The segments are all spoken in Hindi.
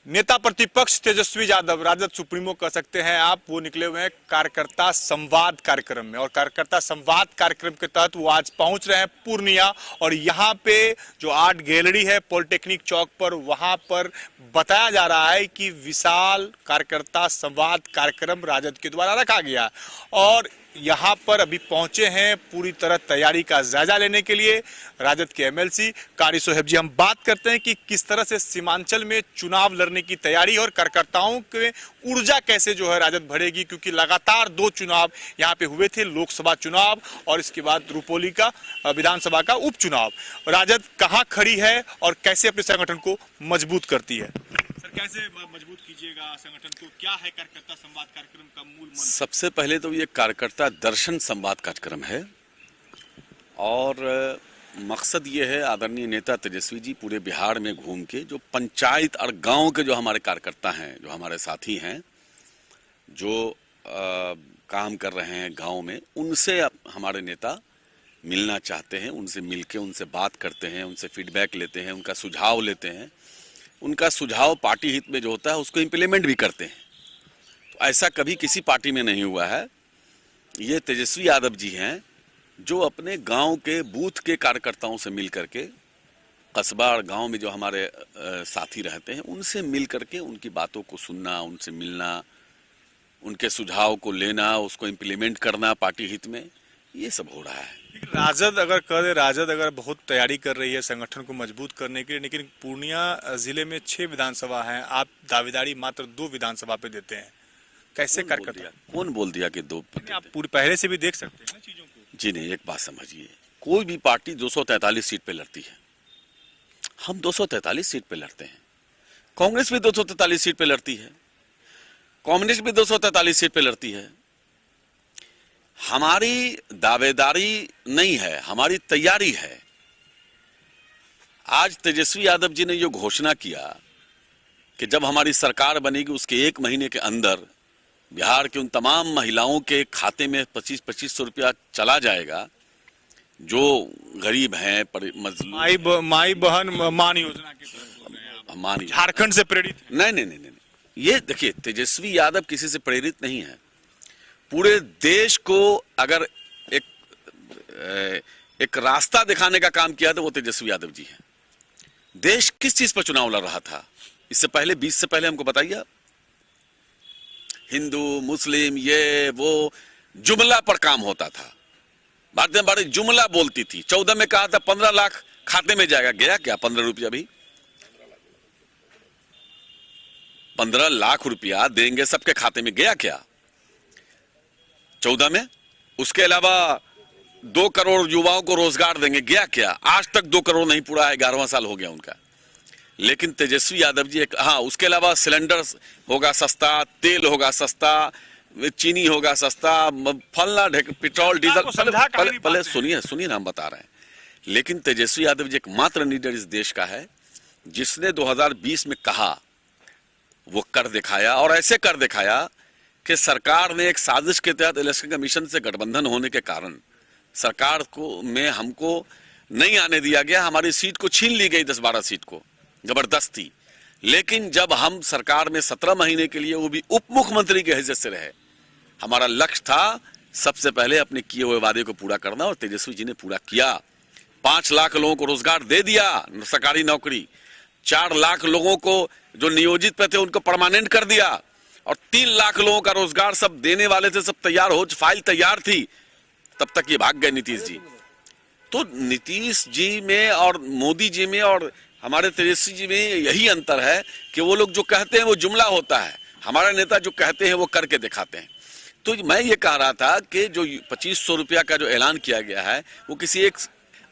नेता प्रतिपक्ष तेजस्वी यादव, राजद सुप्रीमो कह सकते हैं आप, वो निकले हुए हैं कार्यकर्ता संवाद कार्यक्रम में। और कार्यकर्ता संवाद कार्यक्रम के तहत वो आज पहुंच रहे हैं पूर्णिया। और यहाँ पे जो आर्ट गैलरी है पॉलिटेक्निक चौक पर, वहां पर बताया जा रहा है कि विशाल कार्यकर्ता संवाद कार्यक्रम राजद के द्वारा रखा गया। और यहाँ पर अभी पहुंचे हैं पूरी तरह तैयारी का जायजा लेने के लिए राजद के एमएलसी कारी सोहेब जी। हम बात करते हैं कि किस तरह से सीमांचल में चुनाव लड़ने की तैयारी और कार्यकर्ताओं के ऊर्जा कैसे जो है राजद भरेगी, क्योंकि लगातार 2 चुनाव यहाँ पे हुए थे, लोकसभा चुनाव और इसके बाद रुपौली का विधानसभा का उपचुनाव। राजद कहाँ खड़ी है और कैसे अपने संगठन को मजबूत करती है? कैसे मजबूत कीजिएगा संगठन को? क्या है कार्यकर्ता संवाद कार्यक्रम का मूल मंत्र? सबसे पहले तो ये कार्यकर्ता दर्शन संवाद कार्यक्रम है और मकसद ये है, आदरणीय नेता तेजस्वी जी पूरे बिहार में घूम के जो पंचायत और गांव के जो हमारे कार्यकर्ता हैं, जो हमारे साथी हैं, जो काम कर रहे हैं गांव में, उनसे हमारे नेता मिलना चाहते हैं। उनसे मिलके उनसे बात करते हैं, उनसे फीडबैक लेते हैं, उनका सुझाव लेते हैं। उनका सुझाव पार्टी हित में जो होता है उसको इम्प्लीमेंट भी करते हैं। तो ऐसा कभी किसी पार्टी में नहीं हुआ है। ये तेजस्वी यादव जी हैं जो अपने गांव के बूथ के कार्यकर्ताओं से मिल करके, कस्बा और गांव में जो हमारे साथी रहते हैं उनसे मिल करके उनकी बातों को सुनना, उनसे मिलना, उनके सुझाव को लेना, उसको इम्प्लीमेंट करना पार्टी हित में, ये सब हो रहा है। राजद अगर करे, राजद अगर बहुत तैयारी कर रही है संगठन को मजबूत करने के लिए, लेकिन पूर्णिया जिले में 6 विधानसभा हैं, आप दावेदारी मात्र 2 विधानसभा पे देते हैं, कैसे कार्यकर्ता? कौन बोल दिया कि 2? आप पूरी पहले से भी देख सकते हैं ना चीजों को। जी नहीं, एक बात समझिए, कोई भी पार्टी 243 सीट पे लड़ती है। हम 243 सीट पे लड़ते हैं। कांग्रेस भी 243 सीट पे लड़ती है, कम्युनिस्ट भी 243 सीट पे लड़ती है। हमारी दावेदारी नहीं है, हमारी तैयारी है। आज तेजस्वी यादव जी ने जो घोषणा किया कि जब हमारी सरकार बनेगी उसके 1 महीने के अंदर बिहार की उन तमाम महिलाओं के खाते में 25-2500 रुपया चला जाएगा जो गरीब हैं, माई बहन मान योजना के मान, झारखंड से प्रेरित? नहीं, ये देखिए, तेजस्वी यादव किसी से प्रेरित नहीं है। पूरे देश को अगर एक रास्ता दिखाने का काम किया तो वो तेजस्वी यादव जी हैं। देश किस चीज पर चुनाव लड़ रहा था इससे पहले, 20 से पहले हमको बताइए। हिंदू मुस्लिम ये वो जुमला पर काम होता था। भारतीय जनता पार्टी जुमला बोलती थी। 14 में कहा था 15 लाख खाते में जाएगा, गया क्या? 15 रुपया भी, 15 लाख रुपया देंगे सबके खाते में, गया क्या 14 में? उसके अलावा 2 करोड़ युवाओं को रोजगार देंगे, गया क्या? आज तक 2 करोड़ नहीं पूरा है, 11वां साल हो गया उनका। लेकिन तेजस्वी यादव जी हाँ, उसके अलावा सिलेंडर होगा सस्ता, तेल होगा सस्ता, चीनी होगा सस्ता, फलना पेट्रोल डीजल। पहले सुनिए ना, हम बता रहे हैं। लेकिन तेजस्वी यादव जी एकमात्र लीडर इस देश का है जिसने 2020 में कहा, वो कर दिखाया। और ऐसे कर दिखाया कि सरकार ने एक साजिश के तहत इलेक्शन कमीशन से गठबंधन होने के कारण सरकार को में हमको नहीं आने दिया गया। हमारी सीट को छीन ली गई, 10-12 सीट को जबरदस्ती। लेकिन जब हम सरकार में 17 महीने के लिए, वो भी उप मुख्यमंत्री के हैसियत से रहे, हमारा लक्ष्य था सबसे पहले अपने किए हुए वादे को पूरा करना, और तेजस्वी जी ने पूरा किया। 5 लाख लोगों को रोजगार दे दिया, सरकारी नौकरी। 4 लाख लोगों को जो नियोजित पे थे उनको परमानेंट कर दिया, और 3 लाख लोगों का रोजगार सब देने वाले थे, सब तैयार हो, फाइल तैयार थी। तब तक ये भाग गए नीतीश जी। तो नीतीश जी में और मोदी जी में और हमारे तेजस्वी जी में यही अंतर है कि वो लोग जो कहते हैं वो जुमला होता है, हमारे नेता जो कहते हैं वो करके दिखाते हैं। तो मैं ये कह रहा था कि जो 2500 रुपया का जो ऐलान किया गया है वो किसी एक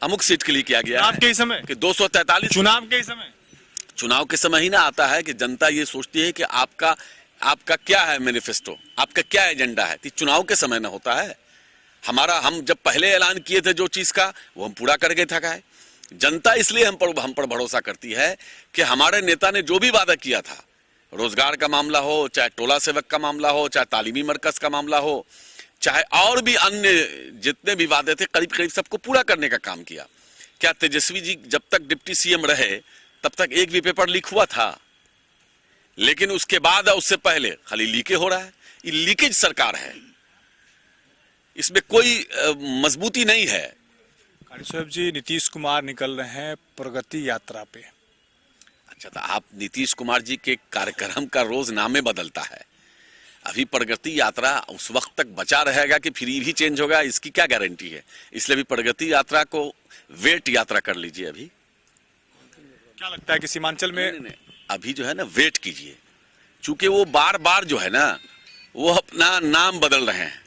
अमुक सीट के लिए किया गया है के समय कि 243 चुनाव के समय ही ना आता है कि जनता ये सोचती है कि आपका क्या है मैनिफेस्टो, आपका क्या एजेंडा है। चुनाव के समय ना होता है। हम जब पहले ऐलान किए थे जो चीज का, वो हम पूरा करके थका है। जनता इसलिए हम पर भरोसा करती है कि हमारे नेता ने जो भी वादा किया था, रोजगार का मामला हो, चाहे टोला सेवक का मामला हो, चाहे तालीमी मरकज का मामला हो, चाहे और भी अन्य जितने भी वादे थे, करीब करीब सबको पूरा करने का काम किया। क्या तेजस्वी जी जब तक डिप्टी सीएम रहे तब तक एक भी पेपर लीक हुआ था? लेकिन उसके बाद और उससे पहले खाली लीकेज हो रहा है। ये लीकेज सरकार है, इसमें कोई मजबूती नहीं है। कारी साहब जी, नीतीश कुमार निकल रहे हैं प्रगति यात्रा पे। अच्छा, तो आप नीतीश कुमार जी के कार्यक्रम का रोज नामे बदलता है। अभी प्रगति यात्रा उस वक्त तक बचा रहेगा कि फिर भी चेंज होगा, इसकी क्या गारंटी है। इसलिए अभी प्रगति यात्रा को वेट यात्रा कर लीजिए। अभी क्या लगता है कि सीमांचल में नहीं, अभी जो है ना वेट कीजिए, चूंकि वो बार बार जो है ना वो अपना नाम बदल रहे हैं।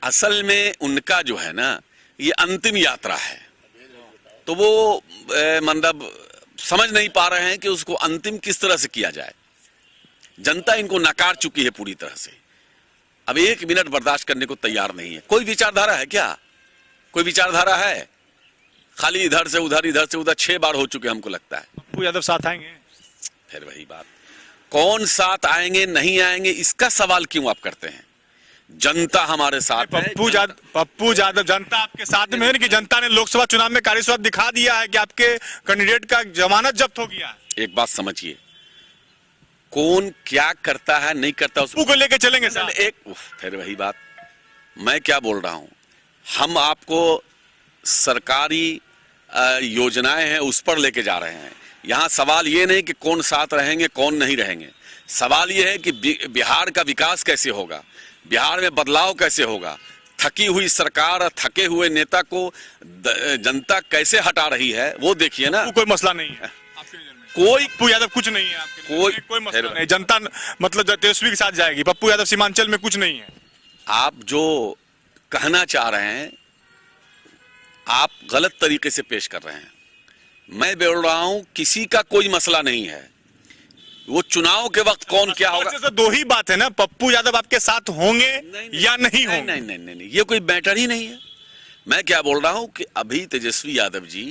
असल में उनका जो है ना ये अंतिम यात्रा है, तो वो मतलब समझ नहीं पा रहे हैं कि उसको अंतिम किस तरह से किया जाए। जनता इनको नकार चुकी है पूरी तरह से। अब एक मिनट बर्दाश्त करने को तैयार नहीं है। कोई विचारधारा है क्या? कोई विचारधारा है? खाली इधर से उधर 6 बार हो चुके हमको लगता है। पप्पू यादव साथ आएंगे? फिर वही बात, कौन साथ आएंगे नहीं आएंगे इसका सवाल क्यों आप करते हैं? जनता हमारे साथ है। पप्पू यादव जनता आपके साथ में है कि जनता ने लोकसभा चुनाव में कारी साहब दिखा दिया है कि आपके कैंडिडेट का जमानत जब्त हो गया है। एक बात समझिए, कौन क्या करता है नहीं करता उसको को लेके चलेंगे सर। फिर वही बात, मैं क्या बोल रहा हूं, हम आपको सरकारी योजनाएं हैं उस पर लेके जा रहे हैं। यहां सवाल ये नहीं कि कौन साथ रहेंगे कौन नहीं रहेंगे, सवाल ये है कि बिहार का विकास कैसे होगा, बिहार में बदलाव कैसे होगा। थकी हुई सरकार और थके हुए नेता को जनता कैसे हटा रही है वो देखिए ना। कोई मसला नहीं है आपके नजर में? कोई पप्पू यादव कुछ नहीं है आपके लिए? कोई मसला नहीं, जनता मतलब तेजस्वी के साथ जाएगी। पप्पू यादव सीमांचल में कुछ नहीं है। आप जो कहना चाह रहे हैं आप गलत तरीके से पेश कर रहे हैं। मैं बोल रहा हूं किसी का कोई मसला नहीं है, वो चुनाव के वक्त कौन क्या होगा। तो दो ही बात है ना, पप्पू यादव आपके साथ होंगे या नहीं होंगे। नहीं नहीं नहीं नहीं, ये कोई मैटर ही नहीं है। मैं क्या बोल रहा हूं कि अभी तेजस्वी यादव जी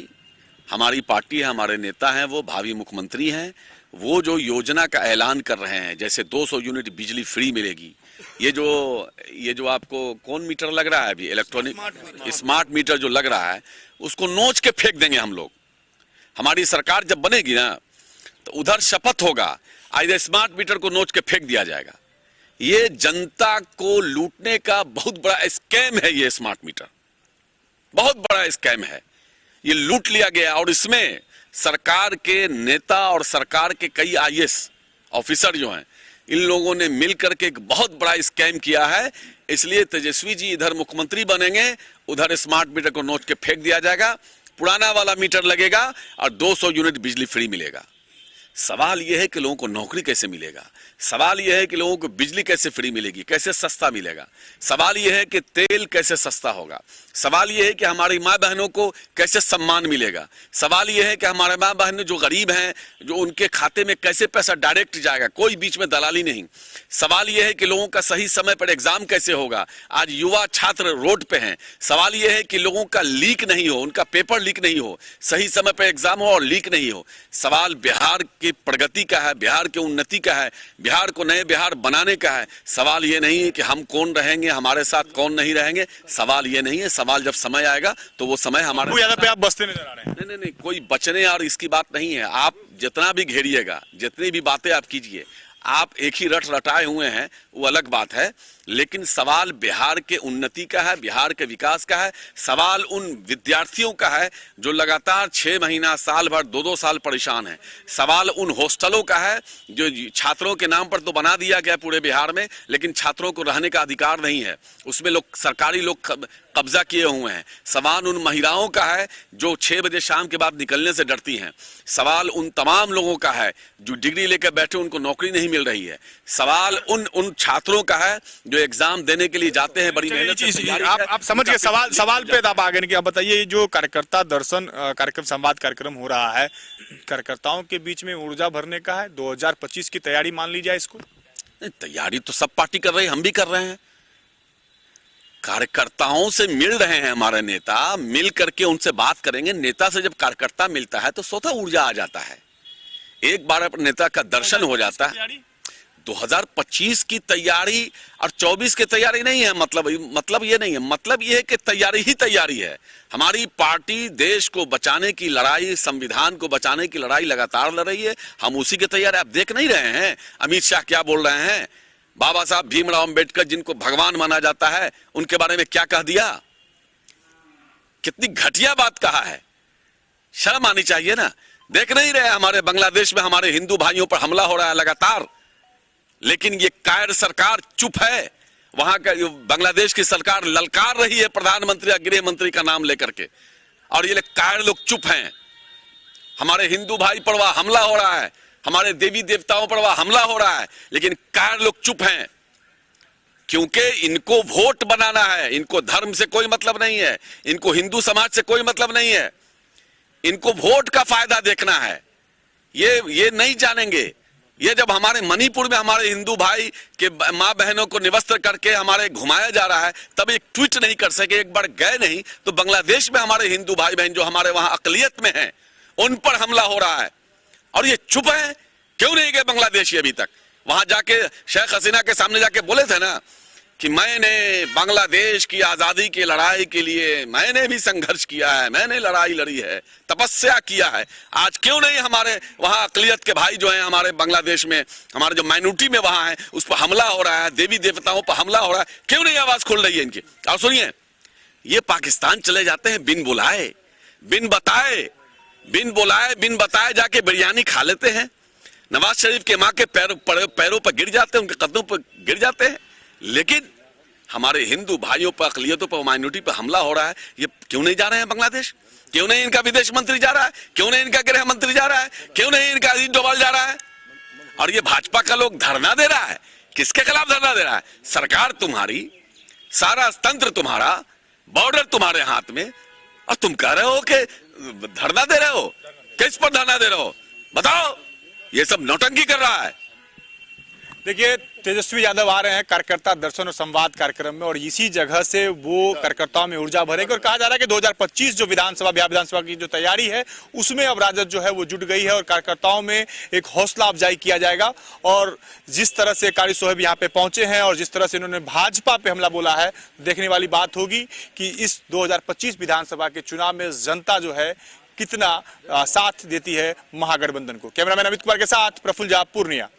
हमारी पार्टी है, हमारे नेता हैं, वो भावी मुख्यमंत्री हैं। वो जो योजना का ऐलान कर रहे हैं, जैसे 200 यूनिट बिजली फ्री मिलेगी, ये जो आपको कौन मीटर लग रहा है अभी, इलेक्ट्रॉनिक स्मार्ट मीटर जो लग रहा है, उसको नोच के फेंक देंगे हम लोग। हमारी सरकार जब बनेगी ना तो उधर शपथ होगा, आज स्मार्ट मीटर को नोच के फेंक दिया जाएगा। ये जनता को लूटने का बहुत बड़ा स्कैम है। ये स्मार्ट मीटर बहुत बड़ा स्कैम है, ये लूट लिया गया। और इसमें सरकार के नेता और सरकार के कई आईएएस ऑफिसर जो हैं, इन लोगों ने मिलकर के एक बहुत बड़ा स्कैम किया है। इसलिए तेजस्वी जी इधर मुख्यमंत्री बनेंगे, उधर स्मार्ट मीटर को नोच के फेंक दिया जाएगा, पुराना वाला मीटर लगेगा और 200 यूनिट बिजली फ्री मिलेगा। सवाल यह है कि लोगों को नौकरी कैसे मिलेगा, सवाल यह है कि लोगों को बिजली कैसे फ्री मिलेगी, कैसे सस्ता मिलेगा, सवाल यह है कि तेल कैसे सस्ता होगा, सवाल यह है कि हमारी माँ बहनों को कैसे सम्मान मिलेगा, सवाल यह है कि हमारे माँ बहन जो गरीब हैं, जो उनके खाते में कैसे पैसा डायरेक्ट जाएगा, कोई बीच में दलाली नहीं। सवाल यह है कि लोगों का सही समय पर एग्जाम कैसे होगा। आज युवा छात्र रोड पे हैं, सवाल यह है कि लोगों का लीक नहीं हो, उनका पेपर लीक नहीं हो, सही समय पर एग्जाम हो और लीक नहीं हो। सवाल बिहार की प्रगति का है, बिहार की उन्नति का है, बिहार को नए बिहार बनाने का है। सवाल ये नहीं है कि हम कौन रहेंगे, हमारे साथ कौन नहीं रहेंगे, सवाल ये नहीं है। सवाल जब समय आएगा तो वो समय हमारे पे आप बसते नजर आ रहे हैं। नहीं, कोई बचने और इसकी बात नहीं है। आप जितना भी घेरिएगा, जितनी भी बातें आप कीजिए, आप एक ही रट रटाए हुए हैं, वो अलग बात है। लेकिन सवाल बिहार के उन्नति का है, बिहार के विकास का है। सवाल उन विद्यार्थियों का है जो लगातार 6 महीना, साल भर, 2-2 साल परेशान है। सवाल उन हॉस्टलों का है जो छात्रों के नाम पर तो बना दिया गया पूरे बिहार में, लेकिन छात्रों को रहने का अधिकार नहीं है, उसमें लोग सरकारी लोग कब्जा किए हुए हैं। सवाल उन महिलाओं का है जो 6 बजे शाम के बाद निकलने से डरती हैं। सवाल उन तमाम लोगों का है जो डिग्री लेकर बैठे, उनको नौकरी नहीं मिल रही है। सवाल उन छात्रों का है जो एग्जाम देने के लिए जाते हैं, बड़ी मेहनत से। आप समझ गए सवाल पे आप आगे नहीं। आप बताइए, ये जो कार्यकर्ता दर्शन कार्यक्रम, संवाद कार्यक्रम हो रहा है, कार्यकर्ताओं के बीच में ऊर्जा भरने का है, 2025 की तैयारी मान ली जाए इसको? तैयारी तो सब पार्टी कर रही है, हम भी कर रहे हैं। कार्यकर्ताओं से मिल रहे हैं हमारे नेता, मिल करके उनसे बात करेंगे। नेता से जब कार्यकर्ता मिलता है तो स्वतः ऊर्जा आ जाता है। एक बार अपने नेता का दर्शन हो जाता है। 2025 की तैयारी और 24 की तैयारी नहीं है। मतलब ये नहीं है, मतलब ये है कि तैयारी ही तैयारी है। हमारी पार्टी देश को बचाने की लड़ाई, संविधान को बचाने की लड़ाई लगातार लड़ रही है। हम उसी की तैयारी आप देख नहीं रहे हैं। अमित शाह क्या बोल रहे हैं, बाबा साहब भीमराव अंबेडकर जिनको भगवान माना जाता है उनके बारे में क्या कह दिया, कितनी घटिया बात कहा है। शर्म आनी चाहिए ना। देख नहीं रहे हमारे बांग्लादेश में हमारे हिंदू भाइयों पर हमला हो रहा है लगातार, लेकिन ये कायर सरकार चुप है। वहां का बांग्लादेश की सरकार ललकार रही है प्रधानमंत्री और गृह मंत्री का नाम लेकर के, और ये कायर लोग चुप हैं। हमारे हिंदू भाई पर वहां हमला हो रहा है, हमारे देवी देवताओं पर वहां हमला हो रहा है, लेकिन कायर लोग चुप हैं, क्योंकि इनको वोट बनाना है। इनको धर्म से कोई मतलब नहीं है, इनको हिंदू समाज से कोई मतलब नहीं है, इनको वोट का फायदा देखना है। ये नहीं जानेंगे। ये जब हमारे मणिपुर में हमारे हिंदू भाई के मां बहनों को निवस्त्र करके हमारे घुमाया जा रहा है, तब एक ट्वीट नहीं कर सके, एक बार गए नहीं, तो बांग्लादेश में हमारे हिंदू भाई बहन जो हमारे वहां अकलियत में हैं, उन पर हमला हो रहा है और ये चुप है। क्यों नहीं गए बांग्लादेशी अभी तक? वहां जाके शेख हसीना के सामने जाके बोले थे ना कि मैंने बांग्लादेश की आजादी की लड़ाई के लिए मैंने भी संघर्ष किया है, मैंने लड़ाई लड़ी है, तपस्या किया है। आज क्यों नहीं हमारे वहां अकलियत के भाई जो हैं हमारे बांग्लादेश में, हमारे जो माइनॉरिटी में वहां है, उस पर हमला हो रहा है, देवी देवताओं पर हमला हो रहा है, क्यों नहीं आवाज खोल रही है इनकी? और सुनिए, ये पाकिस्तान चले जाते हैं बिन बुलाए, बिन बताए, बिन बताए जाके बिरयानी खा लेते हैं। नवाज शरीफ के माँ के पैरों पर गिर जाते हैं, उनके कदमों पर गिर जाते हैं, लेकिन हमारे हिंदू भाइयों पर, अकलियतों पर, माइनॉरिटी पर हमला हो रहा है। ये क्यों नहीं जा रहे हैं बांग्लादेश? क्यों नहीं इनका विदेश मंत्री जा रहा है? क्यों नहीं इनका गृह मंत्री जा रहा है? क्यों नहीं इनका अजीत डोभाल जा रहा है? और ये भाजपा का लोग धरना दे रहा है। किसके खिलाफ धरना दे रहा है? सरकार तुम्हारी, सारा तंत्र तुम्हारा, बॉर्डर तुम्हारे हाथ में, और तुम कह रहे हो कि धरना दे रहे हो। किस पर धरना दे रहे हो बताओ? ये सब नौटंकी कर रहा है। देखिए, तेजस्वी यादव आ रहे हैं कार्यकर्ता दर्शन और संवाद कार्यक्रम में, और इसी जगह से वो कार्यकर्ताओं में ऊर्जा भरेंगे। और कहा जा रहा है कि 2025 जो बिहार विधानसभा की जो तैयारी है, उसमें अब राजद जो है वो जुट गई है और कार्यकर्ताओं में एक हौसला अफजाई किया जाएगा। और जिस तरह से कारी सोहेब यहाँ पे पहुंचे हैं और जिस तरह से इन्होंने भाजपा पे हमला बोला है, देखने वाली बात होगी कि इस 2025 विधानसभा के चुनाव में जनता जो है कितना साथ देती है महागठबंधन को। कैमरामैन अमित कुमार के साथ प्रफुल्ल झा, पूर्णिया।